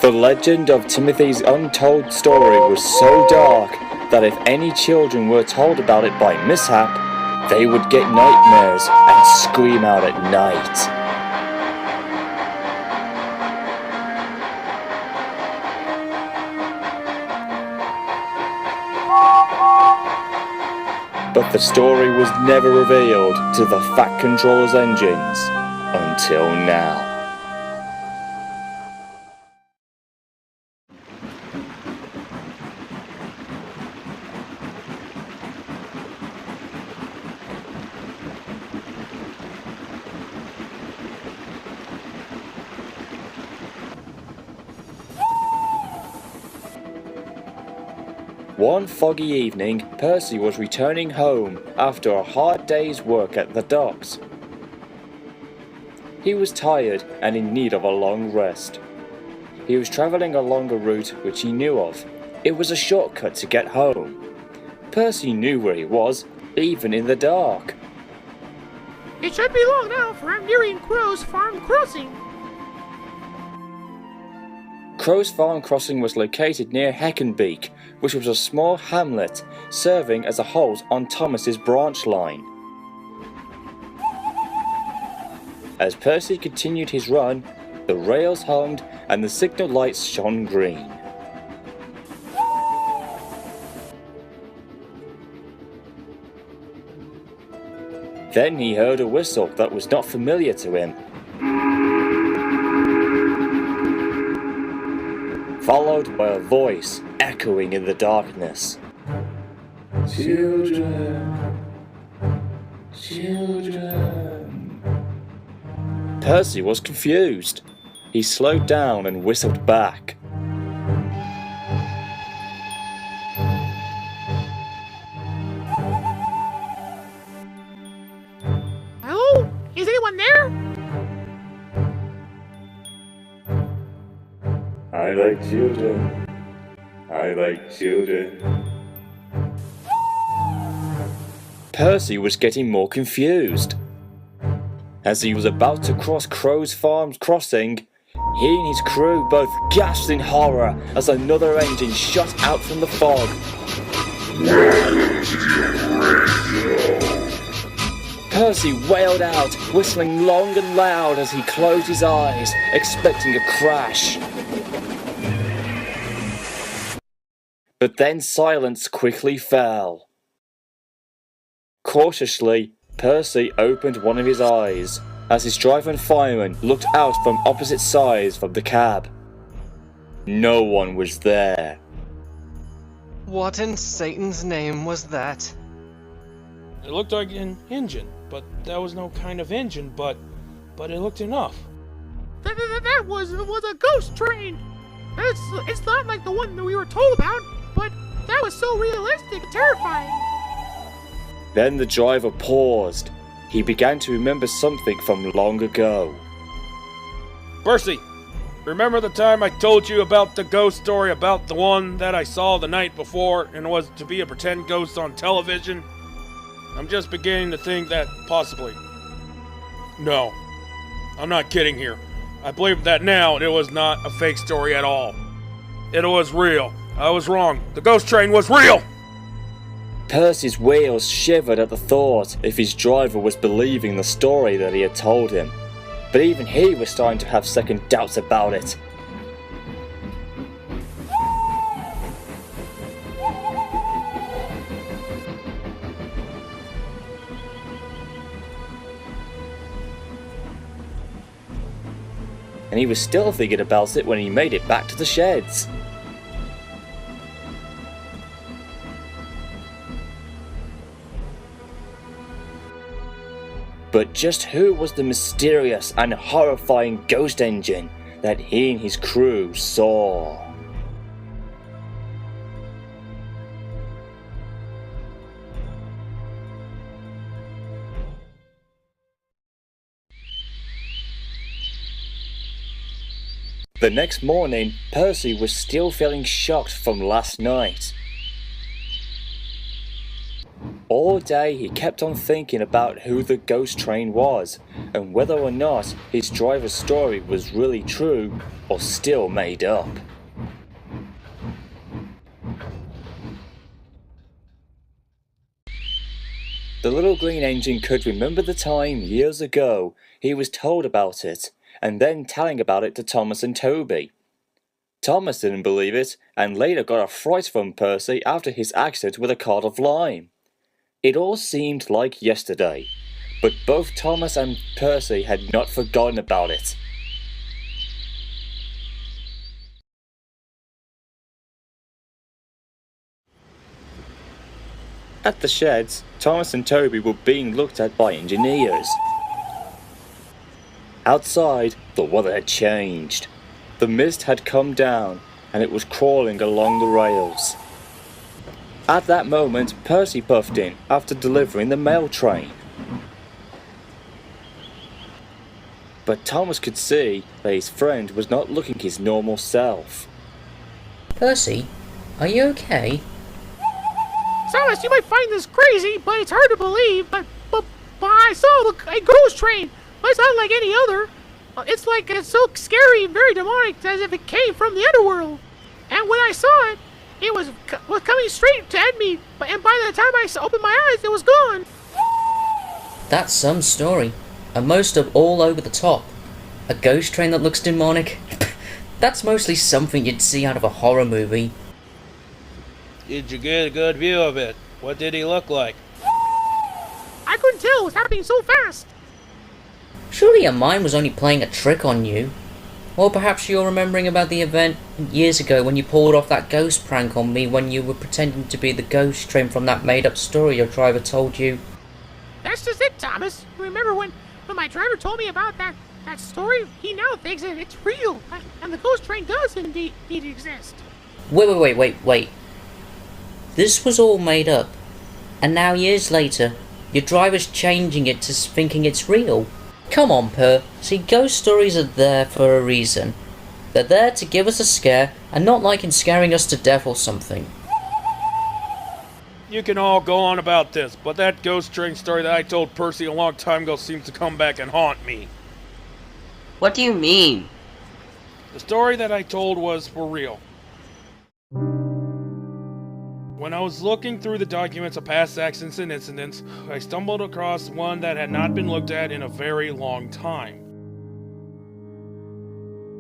The legend of Timothy's untold story was so dark that if any children were told about it by mishap, they would get nightmares and scream out at night. But the story was never revealed to the Fat Controller's engines until now. One foggy evening, Percy was returning home after a hard day's work at the docks. He was tired and in need of a long rest. He was travelling along a route which he knew of. It was a shortcut to get home. Percy knew where he was, even in the dark. It should be long now, for I'm nearing Crow's Farm Crossing. Crow's Farm Crossing was located near Heckenbeak, which was a small hamlet serving as a halt on Thomas's branch line. As Percy continued his run, the rails hummed and the signal lights shone green. Then he heard a whistle that was not familiar to him, followed by a voice echoing in the darkness. Children, children. Percy was confused. He slowed down and whistled back. Hello? Is anyone there? I like children. I like children. Percy was getting more confused. As he was about to cross Crow's Farm Crossing, he and his crew both gasped in horror as another engine shot out from the fog. Percy wailed out, whistling long and loud as he closed his eyes, expecting a crash. But then silence quickly fell. Cautiously, Percy opened one of his eyes as his driver and fireman looked out from opposite sides of the cab. No one was there. What in Satan's name was that? It looked like an engine, but that was no kind of engine, but it looked enough. That was a ghost train. It's not like the one that we were told about, but that was so realistic and terrifying. Then the driver paused. He began to remember something from long ago. Percy, remember the time I told you about the ghost story about the one that I saw the night before and was to be a pretend ghost on television? I'm just beginning to think that possibly. No, I'm not kidding here. I believe that now it was not a fake story at all. It was real. I was wrong. The ghost train was real! Percy's wheels shivered at the thought if his driver was believing the story that he had told him. But even he was starting to have second doubts about it. And he was still thinking about it when he made it back to the sheds. But just who was the mysterious and horrifying ghost engine that he and his crew saw? The next morning, Percy was still feeling shocked from last night. All day he kept on thinking about who the ghost train was, and whether or not his driver's story was really true or still made up. The little green engine could remember the time years ago he was told about it, and then telling about it to Thomas and Toby. Thomas didn't believe it, and later got a fright from Percy after his accident with a cart of lime. It all seemed like yesterday, but both Thomas and Percy had not forgotten about it. At the sheds, Thomas and Toby were being looked at by engineers. Outside, the weather had changed. The mist had come down, and it was crawling along the rails. At that moment, Percy puffed in after delivering the mail train. But Thomas could see that his friend was not looking his normal self. Percy, are you okay? Thomas, you might find this crazy, but it's hard to believe. But I saw a ghost train. It's not like any other. It's so scary and very demonic, as if it came from the underworld. And when I saw it, it was coming straight at me. And by the time I opened my eyes, it was gone. That's some story. And most of all over the top. A ghost train that looks demonic? That's mostly something you'd see out of a horror movie. Did you get a good view of it? What did he look like? I couldn't tell. It was happening so fast. Surely your mind was only playing a trick on you. Or perhaps you're remembering about the event years ago when you pulled off that ghost prank on me when you were pretending to be the ghost train from that made-up story your driver told you. That's just it, Thomas. Remember when my driver told me about that story? He now thinks that it's real, and the ghost train does indeed exist. Wait. This was all made up, and now years later, your driver's changing it to thinking it's real. Come on, See, ghost stories are there for a reason. They're there to give us a scare, and not like in scaring us to death or something. You can all go on about this, but that ghost train story that I told Percy a long time ago seems to come back and haunt me. What do you mean? The story that I told was for real. When I was looking through the documents of past accidents and incidents, I stumbled across one that had not been looked at in a very long time.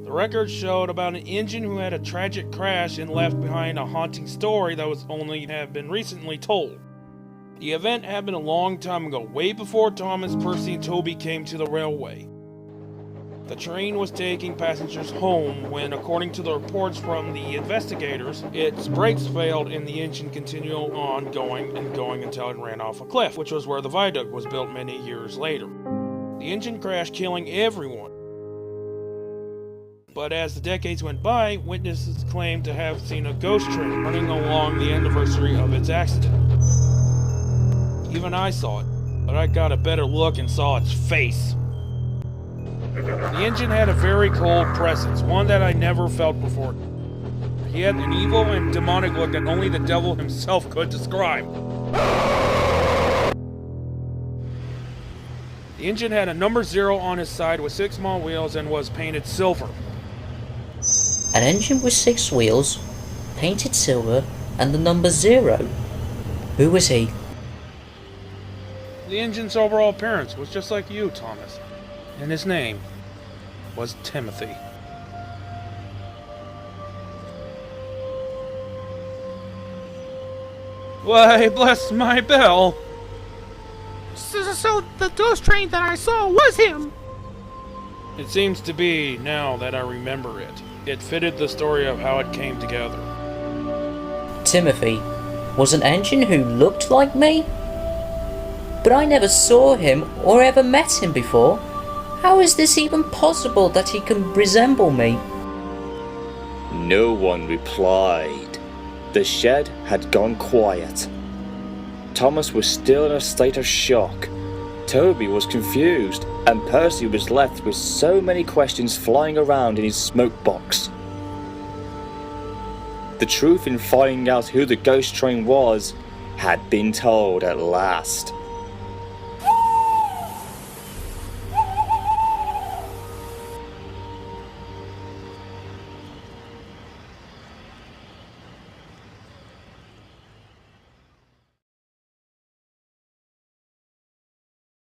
The records showed about an engine who had a tragic crash and left behind a haunting story that was only have been recently told. The event happened a long time ago, way before Thomas, Percy, and Toby came to the railway. The train was taking passengers home when, according to the reports from the investigators, its brakes failed and the engine continued on going until it ran off a cliff, which was where the viaduct was built many years later. The engine crashed, killing everyone. But as the decades went by, witnesses claimed to have seen a ghost train running along the anniversary of its accident. Even I saw it, but I got a better look and saw its face. The engine had a very cold presence, one that I never felt before. He had an evil and demonic look that only the devil himself could describe. The engine had a number 0 on his side with 6 small wheels and was painted silver. An engine with 6 wheels, painted silver, and the number 0. Who was he? The engine's overall appearance was just like you, Thomas. And his name was Timothy. Why, bless my bell! So the ghost train that I saw was him. It seems to be, now that I remember it. It fitted the story of how it came together. Timothy was an engine who looked like me? But I never saw him or ever met him before. How is this even possible that he can resemble me? No one replied. The shed had gone quiet. Thomas was still in a state of shock. Toby was confused, and Percy was left with so many questions flying around in his smoke box. The truth in finding out who the ghost train was had been told at last.